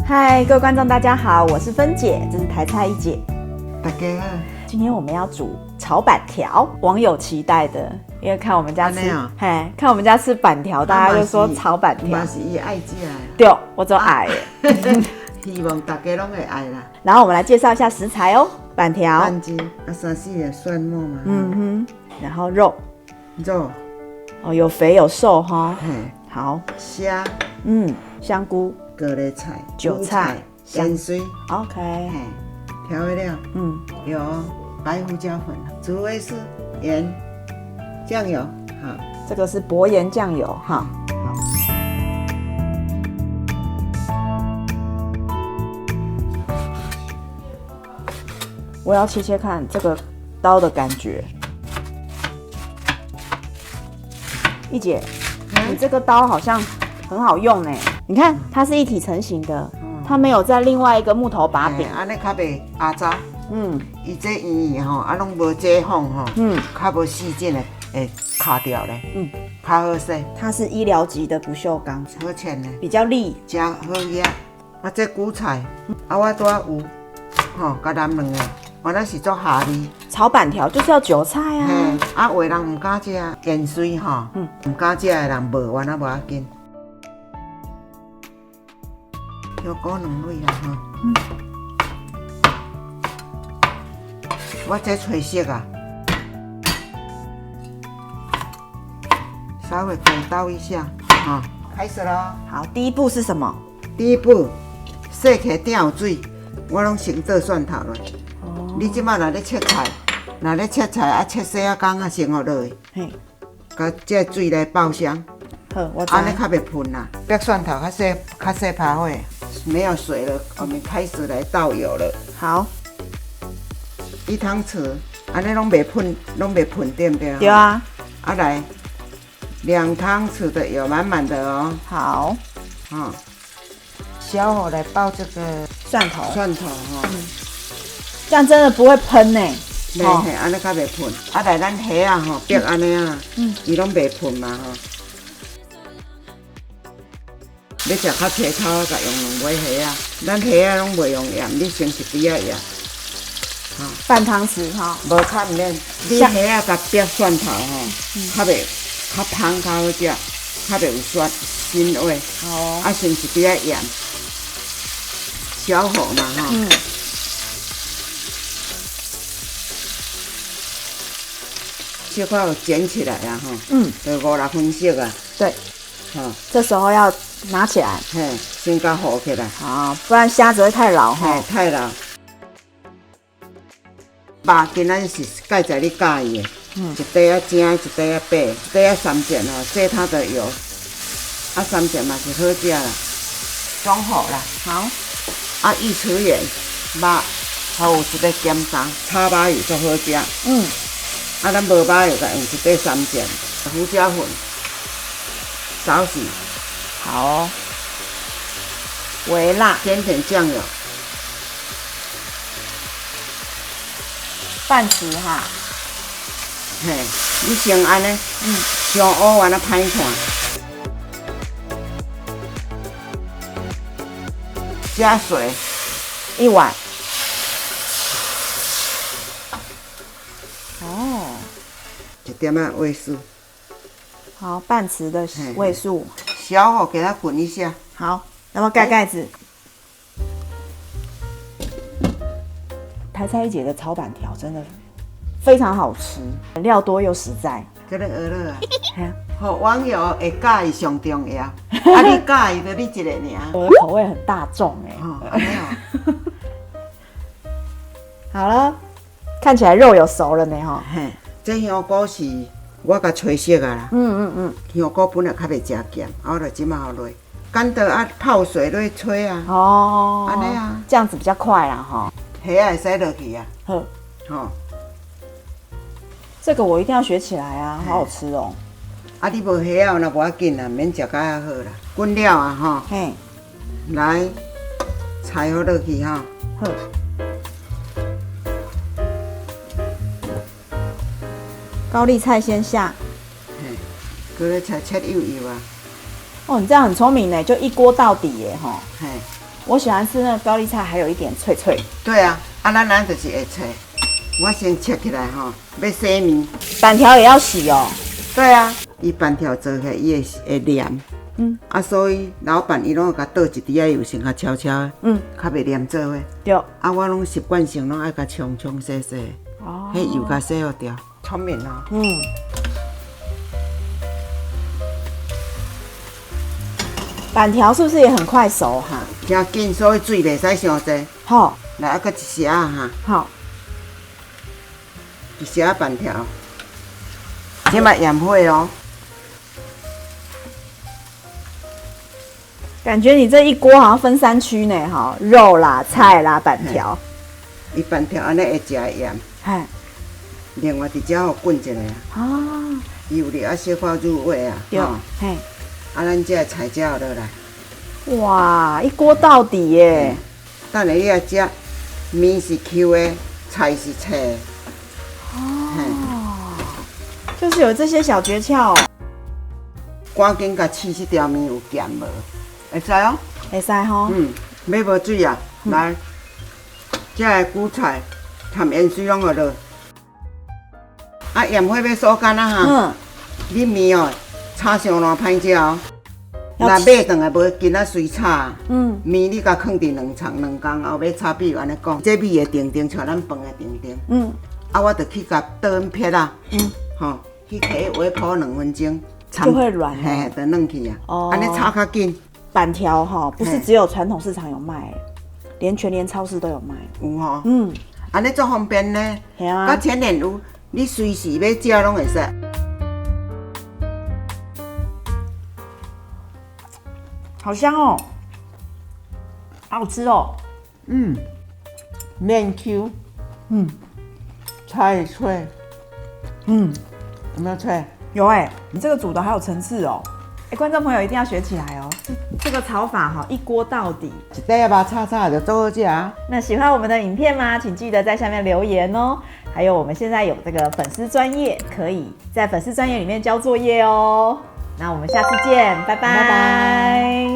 嗨，各位观众大家好，我是芬姐，这是台菜一姐。大家好，今天我们要煮炒板条，网友期待的，因为看我们家吃，看我们家吃板条，大家就说炒板条。嘛是伊爱食的。对，我就爱的。希望大家拢会爱啦。然后我们来介绍一下食材哦，板条，半斤3、4个蒜末嘛。然后肉，肉，有肥有瘦哈。好，虾，香菇。高丽菜、韭菜、咸水 ，OK， 调味料，有白胡椒粉、竹味素、盐、酱油，好，这个是薄盐酱油哈。好，我要切切看这个刀的感觉。一姐，你这个刀好像很好用呢。你看，它是一体成型的，它没有在另外一个木头把柄，安尼较袂压渣。伊这圆吼，拢无接缝吼，较无细件的会卡掉咧，较好势。它是医疗级的不锈钢，好浅的，比较利，真好压。这韭菜，我多有，甲咱两个，我那是做下味。炒板条就是要韭菜啊。有的人唔敢食盐水吼，唔敢食的人无，我那无要紧。香菇2蕊啦吼，我这吹色啊，稍微滚倒一下，开始咯。好，第一步是什么？第一步，洗起鼎有水，我拢先倒蒜头落。你即马若咧切菜，切细仔羹啊，先落落去，甲这水来爆香。好，我安尼较袂喷啦。白蒜头较细拍火。没有水了，我们开始来倒油了。好，1汤匙，安尼拢袂喷，对不对？对啊。来2汤匙的油，满满的哦。好，小火来爆这个蒜头哈。这样真的不会喷呢。嘿，安尼较袂喷。来咱虾啊吼，白安尼啊，伊拢袂喷嘛吼。要食较清透，甲用2尾虾啊，咱虾啊拢袂用盐，你先一滴仔盐，半汤匙哈，无较唔免。你虾啊甲煸蒜头吼，较香较好食，较袂有酸腥味。好，先一滴仔盐，小火嘛哈。小块有卷起来啊哈。就5、6分熟啊。对。这时候要拿起来，先甲和起来，不然虾子会太老哈。太老。肉今仔是介在你喜欢的，一块仔正，一块仔白，一块仔3件借它的油，3件嘛是好食啦。中火啦，好。1匙盐，肉还有一个咸蛋，炒肉油足好食。咱无肉油，甲用一块3件，胡椒粉。少许，好，微辣，点点酱油，半匙哈。你先安尼，上乌丸啊歹看。加水1碗。1点仔味素。好，半匙的味素，小火给它滚一下。好，然后盖盖子。台菜一姐的炒板条真的非常好吃，料多又实在。这个鹅肉啊，网友会介意上重要。你介意就你一个尔。我的口味很大众安尼好了，看起来肉有熟了呢哈。这香菇是。我甲吹熟啊啦，香菇本来较袂食咸，我就即马好落，干得泡水落吹啊，安尼啊，这样子比较快啦哈。虾会使落去啊，这个我一定要学起来啊，好好吃哦。你无虾啊，那无要紧啦，免食甲遐好啦。滚了啊来菜好落去好。高丽菜先下，高丽菜切幼幼啊。哦，你这样很聪明呢，就一锅到底耶哈。我喜欢吃那个高丽菜，还有一点脆脆。对啊，咱就是会切。我先切起来吼，要洗面。板条也要洗哦。对啊，伊板条做起来伊会黏。所以老板伊拢会甲倒一滴仔油，先甲悄悄的，较袂黏做伙。对。我拢习惯性拢爱甲冲洗洗。哦。迄油甲洗好掉，聪明哦。板条是不是也很快熟哈？真紧，所以水袂使伤济。好，来啊，搁一匙哈。好，一匙板条。即嘛盐火哦。感觉你这一锅好像分3区呢，哈，肉啦、菜啦、板条。伊板条安尼会食盐。嘿。另外一只互滚一下。哦。伊有了小可入味啊。对。嘿。咱这菜椒落来，哇，一锅到底耶！等下你来食，面是 Q 的，菜是脆的。哦，就是有这些小诀窍。赶紧甲试这条面有咸无？会使哦。会使吼。要无水啊？来，这个韭菜、含盐水拢落落。盐火要锁干啊哈。你面哦。炒上烂歹食哦，若买回来无今仔水炒，面你甲放伫2工后要炒，比如安尼讲，这米会定定，像咱饭会定定。我就去甲倒撇啊，吼，去摕微波2分钟，就会软，嘿，就软去啊。安尼炒较紧。板条哈，不是只有传统市场有卖，连全联超市都有卖。有吼，安尼足方便呢。系啊。甲全联有，你随时要食拢会使。好香哦，好吃哦。面 Q， 菜脆，有没有脆？有哎，你这个煮的好有层次哦。观众朋友一定要学起来哦。这个炒法哈，一锅到底。一底啊，把炒就做好食啊。那喜欢我们的影片吗？请记得在下面留言哦。还有我们现在有这个粉丝专页，可以在粉丝专页里面交作业哦。那我们下次见，拜拜。